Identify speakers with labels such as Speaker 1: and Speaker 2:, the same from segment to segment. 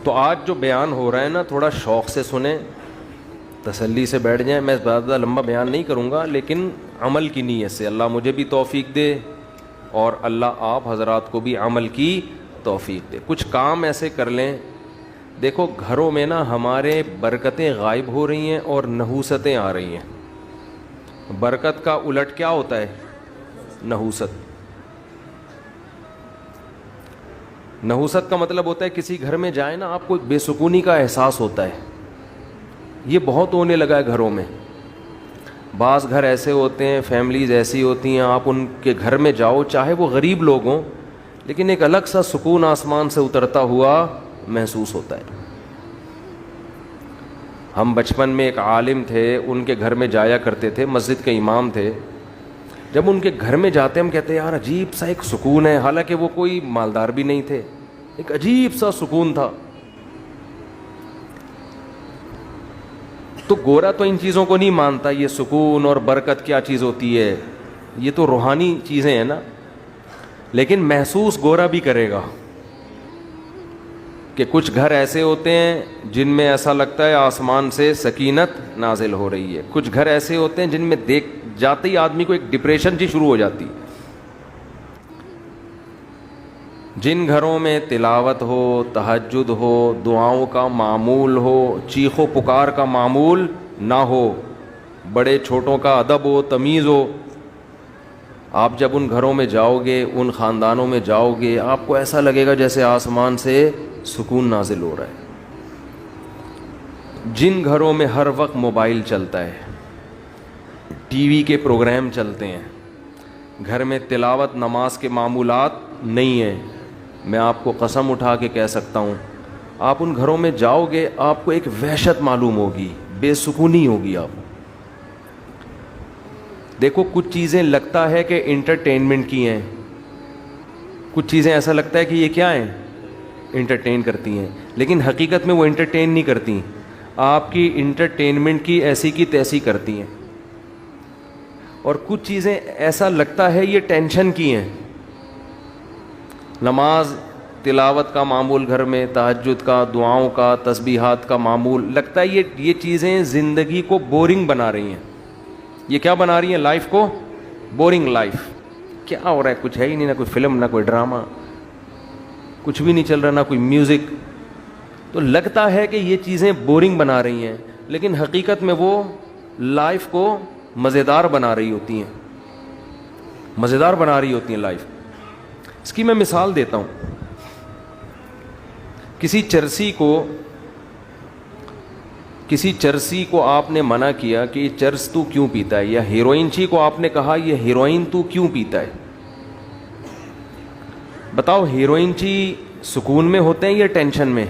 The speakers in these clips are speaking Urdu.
Speaker 1: تو آج جو بیان ہو رہا ہے نا تھوڑا شوق سے سنیں, تسلی سے بیٹھ جائیں. میں زیادہ لمبا بیان نہیں کروں گا, لیکن عمل کی نیت سے. اللہ مجھے بھی توفیق دے اور اللہ آپ حضرات کو بھی عمل کی توفیق دے. کچھ کام ایسے کر لیں. دیکھو گھروں میں نا ہمارے برکتیں غائب ہو رہی ہیں اور نحوستیں آ رہی ہیں. برکت کا الٹ کیا ہوتا ہے؟ نحوست. نحوست کا مطلب ہوتا ہے کسی گھر میں جائیں نا آپ کو بے سکونی کا احساس ہوتا ہے. یہ بہت ہونے لگا ہے گھروں میں. بعض گھر ایسے ہوتے ہیں, فیملیز ایسی ہوتی ہیں, آپ ان کے گھر میں جاؤ چاہے وہ غریب لوگ ہوں, لیکن ایک الگ سا سکون آسمان سے اترتا ہوا محسوس ہوتا ہے. ہم بچپن میں ایک عالم تھے, ان کے گھر میں جایا کرتے تھے, مسجد کے امام تھے. جب ان کے گھر میں جاتے ہم کہتے ہیں یار عجیب سا ایک سکون ہے, حالانکہ وہ کوئی مالدار بھی نہیں تھے, ایک عجیب سا سکون تھا. تو گورا تو ان چیزوں کو نہیں مانتا, یہ سکون اور برکت کیا چیز ہوتی ہے, یہ تو روحانی چیزیں ہیں نا. لیکن محسوس گورا بھی کرے گا کہ کچھ گھر ایسے ہوتے ہیں جن میں ایسا لگتا ہے آسمان سے سکینت نازل ہو رہی ہے. کچھ گھر ایسے ہوتے ہیں جن میں دیکھ جاتے ہی آدمی کو ایک ڈپریشن جی شروع ہو جاتی. جن گھروں میں تلاوت ہو, تہجد ہو, دعاؤں کا معمول ہو, چیخ و پکار کا معمول نہ ہو, بڑے چھوٹوں کا ادب ہو, تمیز ہو, آپ جب ان گھروں میں جاؤ گے, ان خاندانوں میں جاؤ گے, آپ کو ایسا لگے گا جیسے آسمان سے سکون نازل ہو رہا ہے. جن گھروں میں ہر وقت موبائل چلتا ہے, ٹی وی کے پروگرام چلتے ہیں, گھر میں تلاوت نماز کے معمولات نہیں ہیں, میں آپ کو قسم اٹھا کے کہہ سکتا ہوں آپ ان گھروں میں جاؤ گے آپ کو ایک وحشت معلوم ہوگی, بے سکونی ہوگی آپ. دیکھو کچھ چیزیں لگتا ہے کہ انٹرٹینمنٹ کی ہیں, کچھ چیزیں ایسا لگتا ہے کہ یہ کیا ہیں, انٹرٹین کرتی ہیں, لیکن حقیقت میں وہ انٹرٹین نہیں کرتی, آپ کی انٹرٹینمنٹ کی ایسی کی تیسی کرتی ہیں. اور کچھ چیزیں ایسا لگتا ہے یہ ٹینشن کی ہیں. نماز تلاوت کا معمول گھر میں, تہجد کا, دعاؤں کا, تسبیحات کا معمول, لگتا ہے یہ چیزیں زندگی کو بورنگ بنا رہی ہیں. یہ کیا بنا رہی ہیں؟ لائف کو بورنگ لائف. کیا ہو رہا ہے, کچھ ہے ہی نہیں, نہ کوئی فلم, نہ کوئی ڈرامہ, کچھ بھی نہیں چل رہا, نہ کوئی میوزک. تو لگتا ہے کہ یہ چیزیں بورنگ بنا رہی ہیں, لیکن حقیقت میں وہ لائف کو مزیدار بنا رہی ہوتی ہیں, مزیدار بنا رہی ہوتی ہیں لائف. اس کی میں مثال دیتا ہوں. کسی چرسی کو آپ نے منع کیا کہ یہ چرس تو کیوں پیتا ہے, یا ہیروئن چی کو آپ نے کہا یہ ہیروئن تو کیوں پیتا ہے. بتاؤ ہیروئن چی سکون میں ہوتے ہیں یا ٹینشن میں؟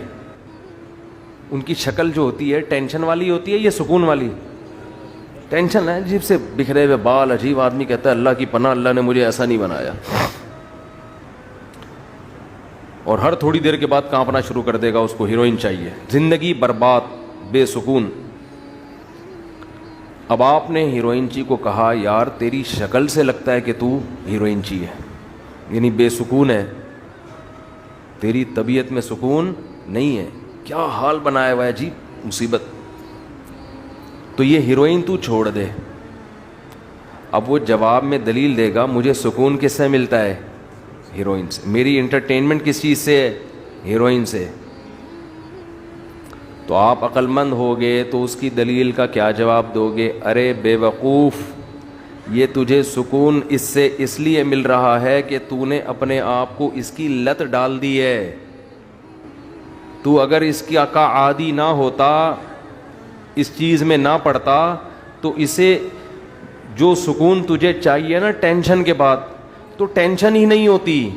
Speaker 1: ان کی شکل جو ہوتی ہے ٹینشن والی ہوتی ہے یا سکون والی؟ ٹینشن ہے, عجیب سے بکھرے ہوئے بال, عجیب. آدمی کہتا ہے اللہ کی پناہ, اللہ نے مجھے ایسا نہیں بنایا. اور ہر تھوڑی دیر کے بعد کانپنا شروع کر دے گا, اس کو ہیروئن چاہیے. زندگی برباد, بے سکون. اب آپ نے ہیروئن چی کو کہا یار تیری شکل سے لگتا ہے کہ تو ہیروئن چی ہے, یعنی بے سکون ہے, تیری طبیعت میں سکون نہیں ہے, کیا حال بنایا ہوا ہے, عجیب مصیبت. تو یہ ہیروئن تو چھوڑ دے. اب وہ جواب میں دلیل دے گا مجھے سکون کس سے ملتا ہے؟ ہیروئن سے. میری انٹرٹینمنٹ کس چیز سے ہے؟ ہیروئن سے. تو آپ عقل مند ہوگے تو اس کی دلیل کا کیا جواب دو گے؟ ارے بے وقوف, یہ تجھے سکون اس سے اس لیے مل رہا ہے کہ تو نے اپنے آپ کو اس کی لت ڈال دی ہے. تو اگر اس کا عادی نہ ہوتا, اس چیز میں نہ پڑتا, تو اسے جو سکون تجھے چاہیے نا ٹینشن کے بعد, تو ٹینشن ہی نہیں ہوتی,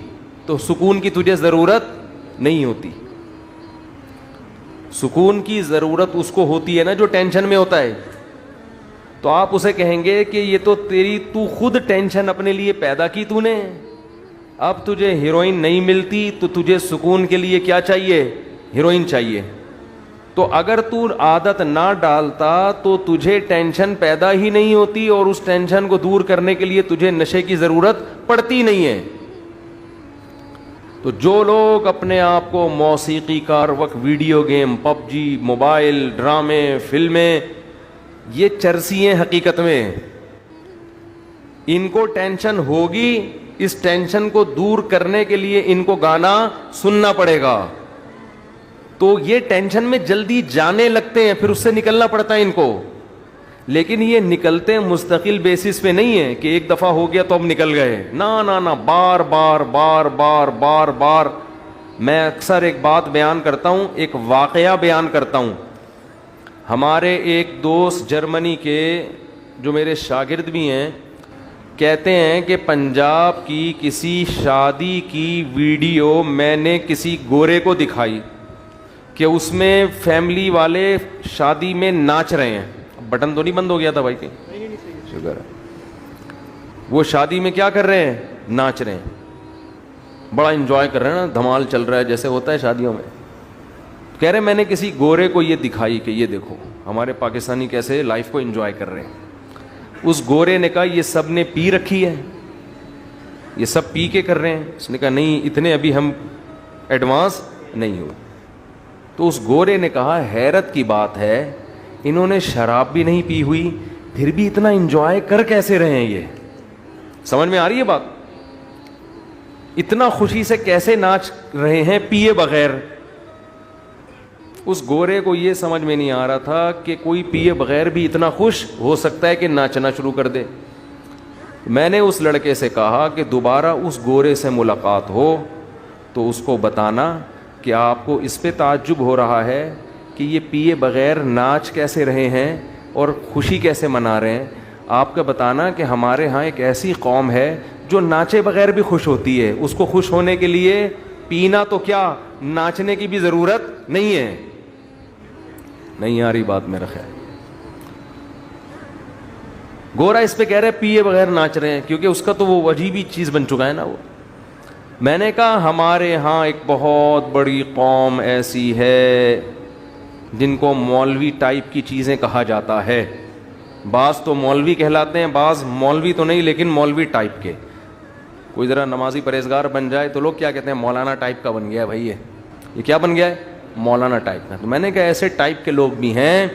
Speaker 1: تو سکون کی تجھے ضرورت نہیں ہوتی. سکون کی ضرورت اس کو ہوتی ہے نا جو ٹینشن میں ہوتا ہے. تو آپ اسے کہیں گے کہ یہ تو تو خود ٹینشن اپنے لیے پیدا کی تو نے. اب تجھے ہیروئن نہیں ملتی تو تجھے سکون کے لیے کیا چاہیے؟ ہیروئن چاہیے. تو اگر تو عادت نہ ڈالتا تو تجھے ٹینشن پیدا ہی نہیں ہوتی, اور اس ٹینشن کو دور کرنے کے لیے تجھے نشے کی ضرورت پڑتی نہیں ہے. تو جو لوگ اپنے آپ کو موسیقی کار وقت ویڈیو گیم پب جی موبائل ڈرامے فلمیں یہ چرسی ہیں حقیقت میں. ان کو ٹینشن ہوگی, اس ٹینشن کو دور کرنے کے لیے ان کو گانا سننا پڑے گا, تو یہ ٹینشن میں جلدی جانے لگتے ہیں, پھر اس سے نکلنا پڑتا ہے ان کو. لیکن یہ نکلتے مستقل بیسس پہ نہیں ہے کہ ایک دفعہ ہو گیا تو اب نکل گئے, نہ بار بار بار بار بار بار. میں اکثر ایک بات بیان کرتا ہوں, ایک واقعہ بیان کرتا ہوں. ہمارے ایک دوست جرمنی کے جو میرے شاگرد بھی ہیں کہتے ہیں کہ پنجاب کی کسی شادی کی ویڈیو میں نے کسی گورے کو دکھائی کہ اس میں فیملی والے شادی میں ناچ رہے ہیں. بٹن تو نہیں بند ہو گیا تھا بھائی کہ شکر ہے. وہ شادی میں کیا کر رہے ہیں, ناچ رہے ہیں, بڑا انجوائے کر رہے ہیں نا, دھمال چل رہا ہے جیسے ہوتا ہے شادیوں میں. کہہ رہے میں نے کسی گورے کو یہ دکھائی کہ یہ دیکھو ہمارے پاکستانی کیسے لائف کو انجوائے کر رہے ہیں. اس گورے نے کہا یہ سب نے پی رکھی ہے, یہ سب پی کے کر رہے ہیں. اس نے کہا نہیں اتنے ابھی ہم ایڈوانس نہیں ہوئے. تو اس گورے نے کہا حیرت کی بات ہے, انہوں نے شراب بھی نہیں پی ہوئی پھر بھی اتنا انجوائے کر کیسے رہے ہیں. یہ سمجھ میں آ رہی ہے بات, اتنا خوشی سے کیسے ناچ رہے ہیں پیے بغیر. اس گورے کو یہ سمجھ میں نہیں آ رہا تھا کہ کوئی پیے بغیر بھی اتنا خوش ہو سکتا ہے کہ ناچنا شروع کر دے. میں نے اس لڑکے سے کہا کہ دوبارہ اس گورے سے ملاقات ہو تو اس کو بتانا کہ آپ کو اس پہ تعجب ہو رہا ہے کہ یہ پیے بغیر ناچ کیسے رہے ہیں اور خوشی کیسے منا رہے ہیں. آپ کا بتانا کہ ہمارے ہاں ایک ایسی قوم ہے جو ناچے بغیر بھی خوش ہوتی ہے, اس کو خوش ہونے کے لیے پینا تو کیا ناچنے کی بھی ضرورت نہیں ہے. نہیں آ رہی بات میرا خیال. گورا اس پہ کہہ رہے پیے بغیر ناچ رہے ہیں کیونکہ اس کا تو وہ عجیب ہی چیز بن چکا ہے نا وہ. میں نے کہا ہمارے ہاں ایک بہت بڑی قوم ایسی ہے جن کو مولوی ٹائپ کی چیزیں کہا جاتا ہے. بعض تو مولوی کہلاتے ہیں, بعض مولوی تو نہیں لیکن مولوی ٹائپ کے. کوئی ذرا نمازی پرہیزگار بن جائے تو لوگ کیا کہتے ہیں مولانا ٹائپ کا بن گیا ہے بھائی, یہ کیا بن گیا ہے مولانا ٹائپ کا. تو میں نے کہا ایسے ٹائپ کے لوگ بھی ہیں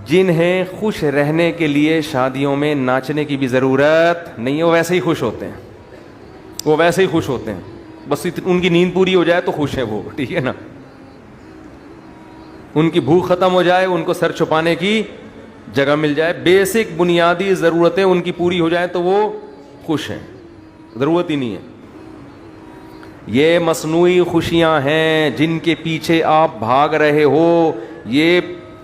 Speaker 1: جنہیں خوش رہنے کے لیے شادیوں میں ناچنے کی بھی ضرورت نہیں ہے, وہ ویسے ہی خوش ہوتے ہیں, وہ ویسے ہی خوش ہوتے ہیں, بس ان کی نیند پوری ہو جائے تو خوش ہیں وہ, ٹھیک ہے نا. ان کی بھوک ختم ہو جائے, ان کو سر چھپانے کی جگہ مل جائے, بیسک بنیادی ضرورتیں ان کی پوری ہو جائیں تو وہ خوش ہیں, ضرورت ہی نہیں ہے. یہ مصنوعی خوشیاں ہیں جن کے پیچھے آپ بھاگ رہے ہو. یہ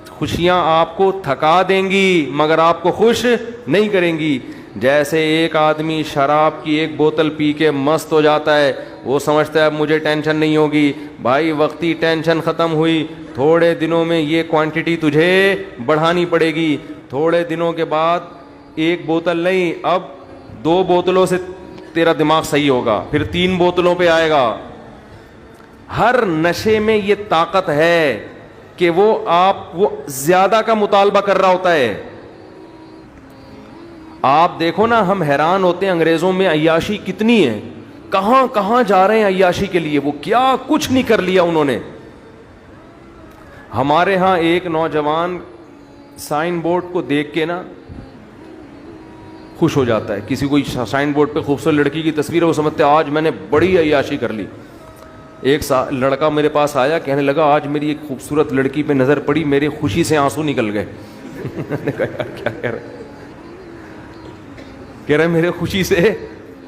Speaker 1: خوشیاں آپ کو تھکا دیں گی مگر آپ کو خوش نہیں کریں گی. جیسے ایک آدمی شراب کی ایک بوتل پی کے مست ہو جاتا ہے, وہ سمجھتا ہے اب مجھے ٹینشن نہیں ہوگی. بھائی وقتی ٹینشن ختم ہوئی, تھوڑے دنوں میں یہ کوانٹٹی تجھے بڑھانی پڑے گی. تھوڑے دنوں کے بعد ایک بوتل نہیں, اب 2 بوتلوں سے تیرا دماغ صحیح ہوگا, پھر 3 بوتلوں پہ آئے گا. ہر نشے میں یہ طاقت ہے کہ وہ زیادہ کا مطالبہ کر رہا ہوتا ہے. آپ دیکھو نا, ہم حیران ہوتے ہیں انگریزوں میں عیاشی کتنی ہے, کہاں کہاں جا رہے ہیں عیاشی کے لیے, وہ کیا کچھ نہیں کر لیا انہوں نے. ہمارے ہاں ایک نوجوان سائن بورڈ کو دیکھ کے نا خوش ہو جاتا ہے. کسی کوئی سائن بورڈ پہ خوبصورت لڑکی کی تصویر ہے, وہ سمجھتے ہیں آج میں نے بڑی عیاشی کر لی. ایک لڑکا میرے پاس آیا, کہنے لگا آج میری ایک خوبصورت لڑکی پہ نظر پڑی, میرے خوشی سے آنسو نکل گئے. میں نے کہا یار کیا کہہ رہے میرے خوشی سے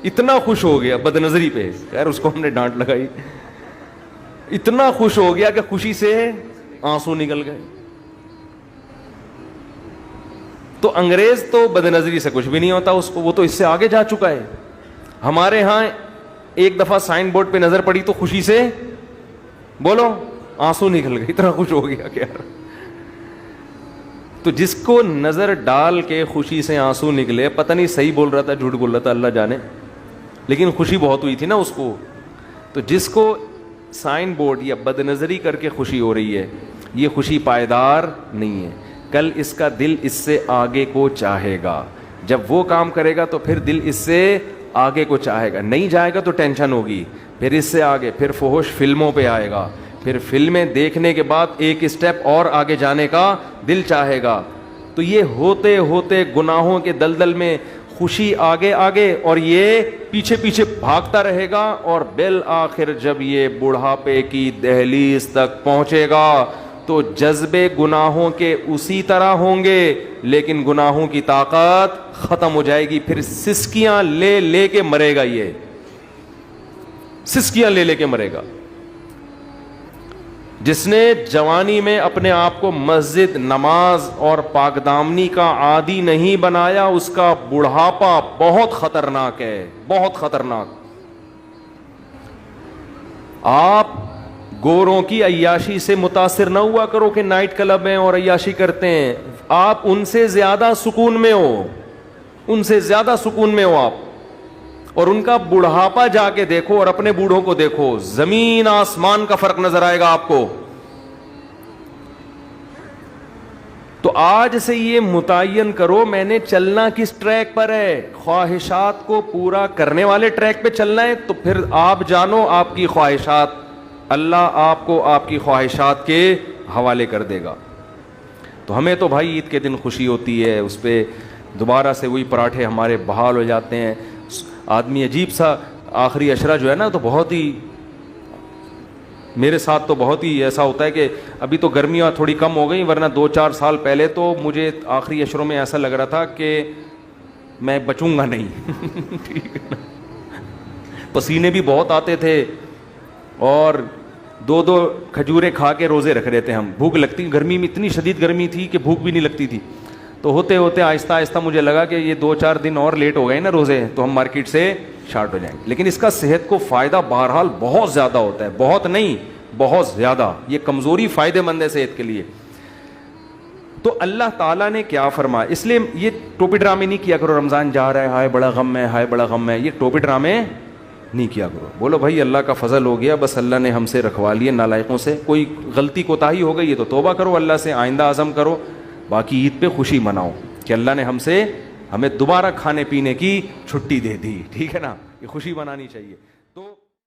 Speaker 1: اتنا خوش ہو گیا بدنظری پہ. خیر اس کو ہم نے ڈانٹ لگائی, اتنا خوش ہو گیا کہ خوشی سے آنسو نکل گئے. تو انگریز تو بدنظری سے کچھ بھی نہیں ہوتا اس کو, وہ تو اس سے آگے جا چکا ہے. ہمارے ہاں ایک دفعہ سائن بورڈ پہ نظر پڑی تو خوشی سے بولو آنسو نکل گئے, اتنا خوش ہو گیا کہ یار. تو جس کو نظر ڈال کے خوشی سے آنسو نکلے, پتہ نہیں صحیح بول رہا تھا جھوٹ بول رہا تھا اللہ جانے, لیکن خوشی بہت ہوئی تھی نا اس کو. تو جس کو سائن بورڈ یا بدنظری کر کے خوشی ہو رہی ہے, یہ خوشی پائیدار نہیں ہے. کل اس کا دل اس سے آگے کو چاہے گا, جب وہ کام کرے گا تو پھر دل اس سے آگے کو چاہے گا, نہیں جائے گا تو ٹینشن ہوگی, پھر اس سے آگے پھر فحش فلموں پہ آئے گا, پھر فلمیں دیکھنے کے بعد ایک اسٹیپ اور آگے جانے کا دل چاہے گا. تو یہ ہوتے ہوتے گناہوں کے دلدل میں خوشی آگے آگے اور یہ پیچھے پیچھے بھاگتا رہے گا, اور بالآخر جب یہ بڑھاپے کی دہلیز تک پہنچے گا تو جذبے گناہوں کے اسی طرح ہوں گے, لیکن گناہوں کی طاقت ختم ہو جائے گی. پھر سسکیاں لے لے کے مرے گا, یہ سسکیاں لے لے کے مرے گا. جس نے جوانی میں اپنے آپ کو مسجد, نماز اور پاک دامنی کا عادی نہیں بنایا, اس کا بڑھاپا بہت خطرناک ہے, بہت خطرناک. آپ گوروں کی عیاشی سے متاثر نہ ہوا کرو کہ نائٹ کلب ہیں اور عیاشی کرتے ہیں, آپ ان سے زیادہ سکون میں ہو, ان سے زیادہ سکون میں ہو آپ. اور ان کا بڑھاپا جا کے دیکھو اور اپنے بوڑھوں کو دیکھو, زمین آسمان کا فرق نظر آئے گا آپ کو. تو آج سے یہ متعین کرو میں نے چلنا کس ٹریک پر ہے, خواہشات کو پورا کرنے والے ٹریک پہ چلنا ہے. تو پھر آپ جانو آپ کی خواہشات, اللہ آپ کو آپ کی خواہشات کے حوالے کر دے گا. تو ہمیں تو بھائی عید کے دن خوشی ہوتی ہے, اس پہ دوبارہ سے وہی پراٹھے ہمارے بحال ہو جاتے ہیں. آدمی عجیب سا آخری عشرہ جو ہے نا, تو بہت ہی, میرے ساتھ تو بہت ہی ایسا ہوتا ہے کہ ابھی تو گرمیاں تھوڑی کم ہو گئی, ورنہ 2-4 سال پہلے تو مجھے آخری عشروں میں ایسا لگ رہا تھا کہ میں بچوں گا نہیں. ٹھیک ہے نا, پسینے بھی بہت آتے تھے اور 2 کھجوریں کھا کے روزے رکھ رہے تھے ہم. بھوک لگتی, گرمی میں اتنی شدید گرمی تھی کہ بھوک بھی نہیں لگتی تھی. تو ہوتے ہوتے آہستہ آہستہ مجھے لگا کہ یہ 2-4 دن اور لیٹ ہو گئے نا روزے, تو ہم مارکیٹ سے شارٹ ہو جائیں گے. لیکن اس کا صحت کو فائدہ بہرحال بہت زیادہ ہوتا ہے, بہت نہیں بہت زیادہ. یہ کمزوری فائدہ مند ہے صحت کے لیے. تو اللہ تعالیٰ نے کیا فرمایا, اس لیے یہ ٹوپی ڈرامے نہیں کیا کرو, رمضان جا رہا ہے ہائے بڑا غم ہے, ہائے بڑا غم ہے, یہ ٹوپی ڈرامے نہیں کیا کرو. بولو بھائی اللہ کا فضل ہو گیا, بس اللہ نے ہم سے رکھوا لیے نالائقوں سے, کوئی غلطی کوتاہی ہو گئی ہے تو توبہ کرو اللہ سے, آئندہ عزم کرو. باقی عید پہ خوشی مناؤ کہ اللہ نے ہمیں دوبارہ کھانے پینے کی چھٹی دے دی. ٹھیک ہے نا, یہ خوشی منانی چاہیے. تو